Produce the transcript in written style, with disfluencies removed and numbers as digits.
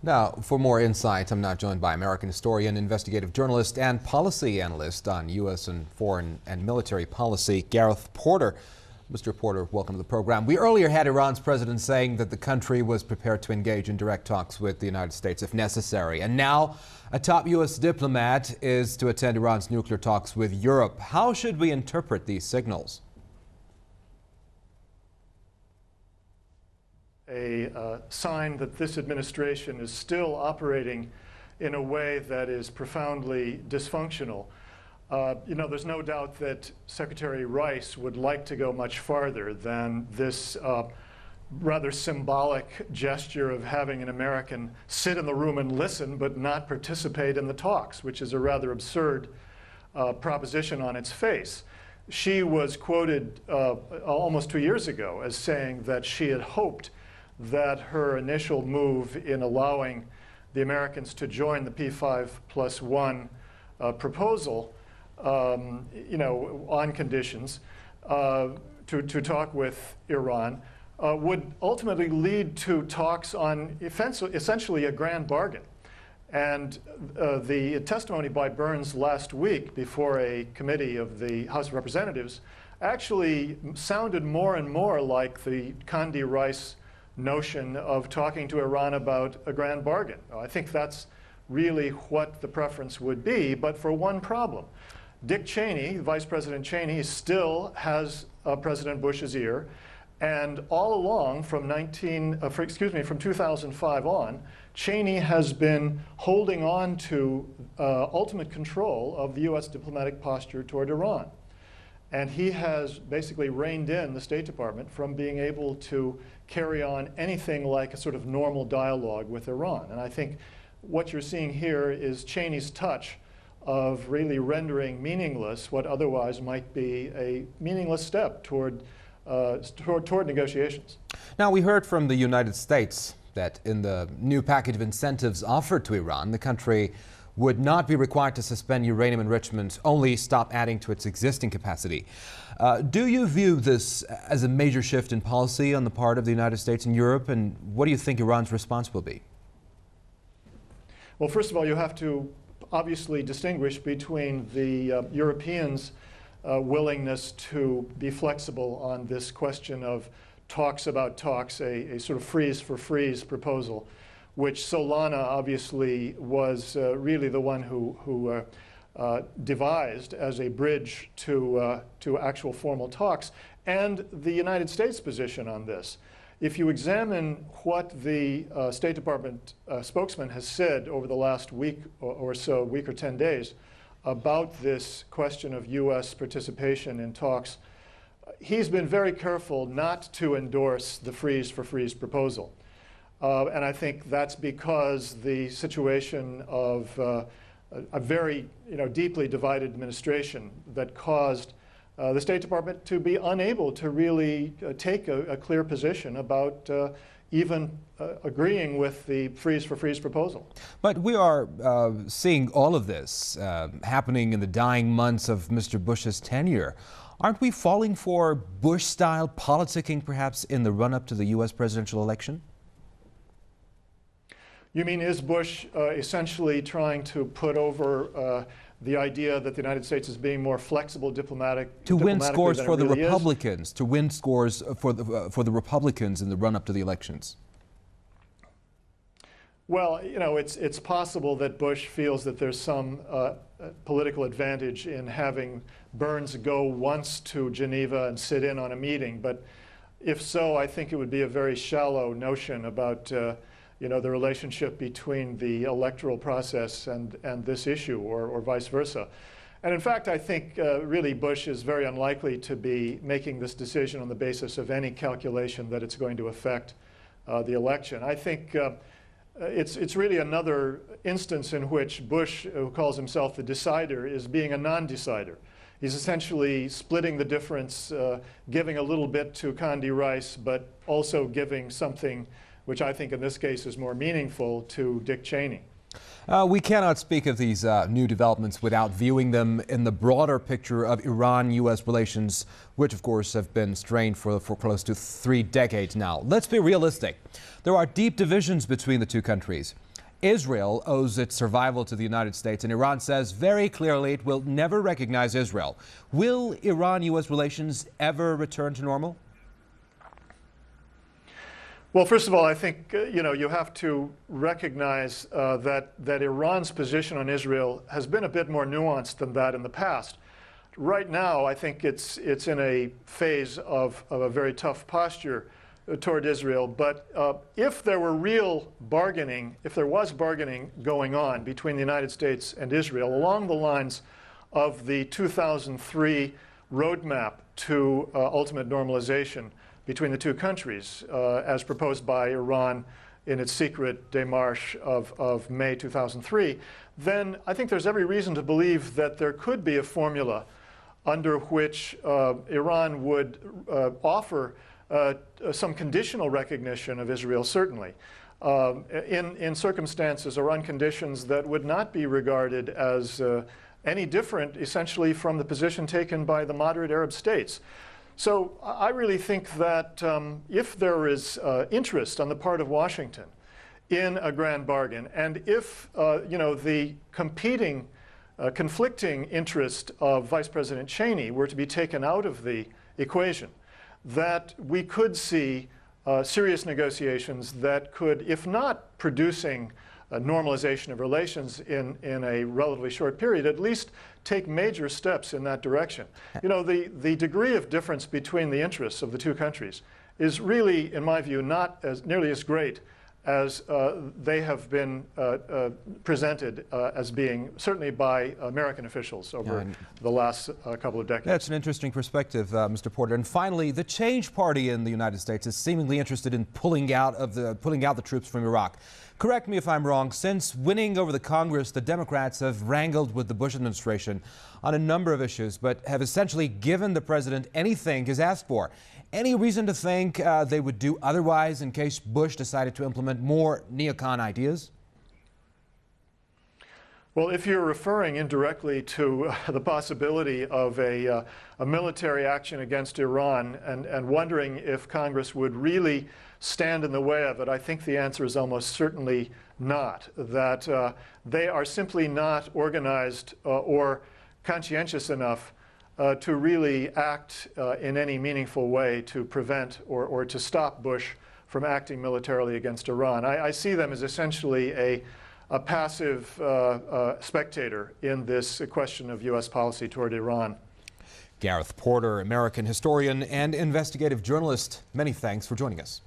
Now, for more insight, I'm now joined by American historian, investigative journalist, and policy analyst on U.S. and foreign and military policy, Gareth Porter. Mr. Porter, welcome to the program. We earlier had Iran's president saying that the country was prepared to engage in direct talks with the United States if necessary. And now a top U.S. diplomat is to attend Iran's nuclear talks with Europe. How should we interpret these signals? A sign that this administration is still operating in a way that is profoundly dysfunctional. There's no doubt that Secretary Rice would like to go much farther than this rather symbolic gesture of having an American sit in the room and listen but not participate in the talks, which is a rather absurd proposition on its face. She was quoted almost 2 years ago as saying that she had hoped that her initial move in allowing the Americans to join the P5+1 proposal, on conditions to talk with Iran, would ultimately lead to talks on essentially a grand bargain. And the testimony by Burns last week before a committee of the House of Representatives actually sounded more and more like the Condi-Rice notion of talking to Iran about a grand bargain. I think that's really what the preference would be, but for one problem. Dick Cheney, Vice President Cheney, still has President Bush's ear, and all along from 2005 on, Cheney has been holding on to ultimate control of the U.S. diplomatic posture toward Iran. And he has basically reined in the State Department from being able to carry on anything like a sort of normal dialogue with Iran. And I think what you're seeing here is Cheney's touch of really rendering meaningless what otherwise might be a meaningless step toward negotiations. Now, we heard from the United States that in the new package of incentives offered to Iran, the country would not be required to suspend uranium enrichment, only stop adding to its existing capacity. Do you view this as a major shift in policy on the part of the United States and Europe, and what do you think Iran's response will be? Well, first of all, you have to obviously distinguish between the Europeans' willingness to be flexible on this question of talks about talks, a sort of freeze for freeze proposal, which Solana obviously was really the one who devised as a bridge to actual formal talks, and the United States' position on this. If you examine what the State Department spokesman has said over the last week or so, week or 10 days, about this question of U.S. participation in talks, he's been very careful not to endorse the freeze for freeze proposal. And I think that's because the situation of a very deeply divided administration that caused the State Department to be unable to really take a clear position about even agreeing with the freeze for freeze proposal. But we are seeing all of this happening in the dying months of Mr. Bush's tenure. Aren't we falling for Bush-style politicking perhaps in the run-up to the U.S. presidential election? You mean, is Bush essentially trying to put over the idea that the United States is being more flexible to win scores for the Republicans, to win scores for the Republicans in the run-up to the elections? Well, it's possible that Bush feels that there's some political advantage in having Burns go once to Geneva and sit in on a meeting. But if so, I think it would be a very shallow notion about the relationship between the electoral process and this issue, or vice versa. And in fact, I think really Bush is very unlikely to be making this decision on the basis of any calculation that it's going to affect the election. I think it's really another instance in which Bush, who calls himself the decider, is being a non-decider. He's essentially splitting the difference, giving a little bit to Condi-Rice, but also giving something which I think in this case is more meaningful to Dick Cheney. We cannot speak of these new developments without viewing them in the broader picture of Iran-U.S. relations, which of course have been strained for close to 3 decades now. Let's be realistic. There are deep divisions between the two countries. Israel owes its survival to the United States, and Iran says very clearly it will never recognize Israel. Will Iran-U.S. relations ever return to normal? Well, first of all, I think you have to recognize that Iran's position on Israel has been a bit more nuanced than that in the past. Right now, I think it's in a phase of a very tough posture toward Israel. But if there were real bargaining, if there was bargaining going on between the United States and Israel along the lines of the 2003 roadmap to ultimate normalization between the two countries, as proposed by Iran in its secret démarche of May 2003, then I think there's every reason to believe that there could be a formula under which Iran would offer some conditional recognition of Israel, certainly, in circumstances or on conditions that would not be regarded as any different, essentially, from the position taken by the moderate Arab states. So I really think that if there is interest on the part of Washington in a grand bargain, and if the competing, conflicting interest of Vice President Cheney were to be taken out of the equation, that we could see serious negotiations that could, if not producing a normalization of relations in a relatively short period, at least take major steps in that direction. You know, the degree of difference between the interests of the two countries is really, in my view, not nearly as great as they have been presented as being, certainly by American officials over the last couple of decades. That's an interesting perspective, Mr. Porter. And finally, the Change Party in the United States is seemingly interested in pulling out the troops from Iraq. Correct me if I'm wrong. Since winning over the Congress, the Democrats have wrangled with the Bush administration on a number of issues, but have essentially given the president anything he's asked for. Any reason to think they would do otherwise in case Bush decided to implement more neocon ideas? Well, if you're referring indirectly to the possibility of a military action against Iran and wondering if Congress would really stand in the way of it, I think the answer is almost certainly not. That they are simply not organized or conscientious enough to really act in any meaningful way to prevent or to stop Bush from acting militarily against Iran. I see them as essentially a passive spectator in this question of U.S. policy toward Iran. Gareth Porter, American historian and investigative journalist, many thanks for joining us.